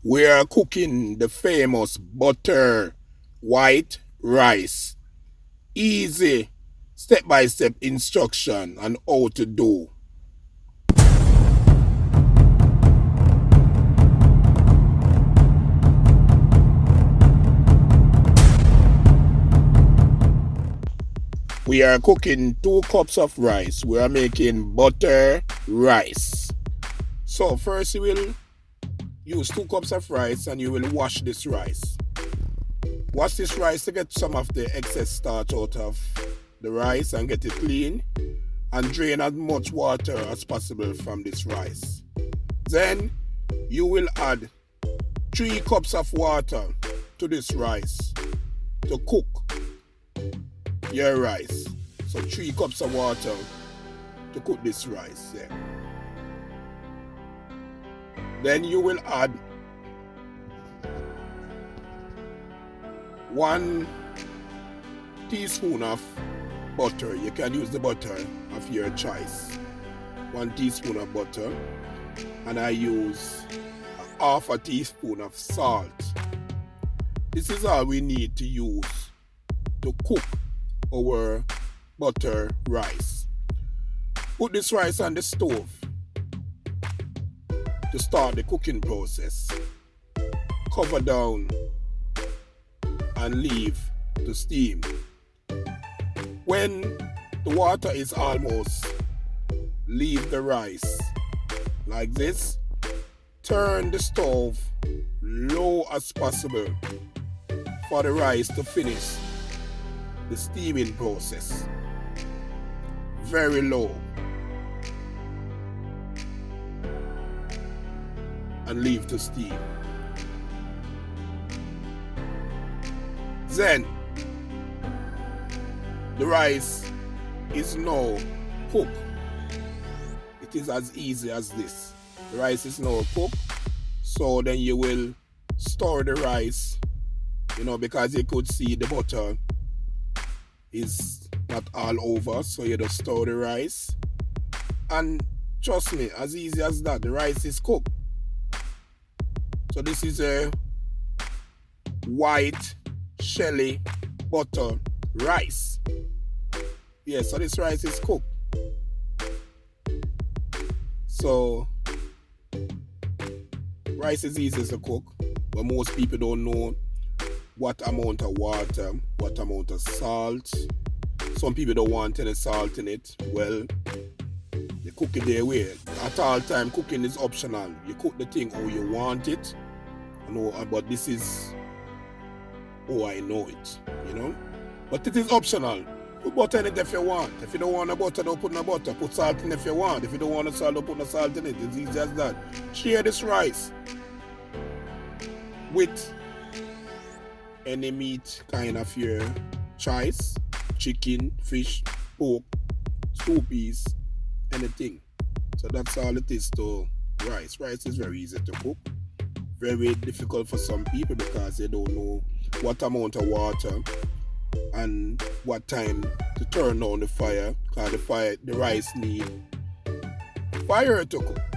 We are cooking the famous butter white rice. Easy step-by-step instruction on how to do. We are cooking 2 cups of rice. We are making butter rice. So first you will use 2 cups of rice and you will wash this rice. Wash this rice to get some of the excess starch out of the rice and get it clean, and drain as much water as possible from this rice. Then you will add 3 cups of water to this rice to cook your rice. So 3 cups of water to cook this rice. Yeah. Then you will add 1 teaspoon of butter. You can use the butter of your choice. 1 teaspoon of butter. And I use half a teaspoon of salt. This is all we need to use to cook our butter rice. Put this rice on the stove to start the cooking process. Cover down and leave to steam. When the water is almost, leave the rice like this. Turn the stove low as possible for the rice to finish the steaming process. Very low. And leave to steam. Then the rice is now cooked. It is as easy as this. The rice is now cooked. So then you will store the rice, because you could see the butter is not all over. So you just store the rice. And trust me, as easy as that, the rice is cooked. So this is a white shelly butter rice. Yeah, so this rice is cooked. So rice is easy to cook, but most people don't know what amount of water, what amount of salt. Some people don't want any salt in it. Well, they cook it their way. At all time, cooking is optional. You cook the thing how you want it. But this is how I know it, But it is optional. Put butter in it if you want. If you don't want no butter, don't put no butter. Put salt in if you want. If you don't want no salt, don't put no salt in it. It's easy as that. Share this rice with any meat kind of your choice. Chicken, fish, pork, stew peas, anything. So that's all it is to rice. Rice is very easy to cook. Very difficult for some people because they don't know what amount of water and what time to turn on the fire, because the rice need fire to cook.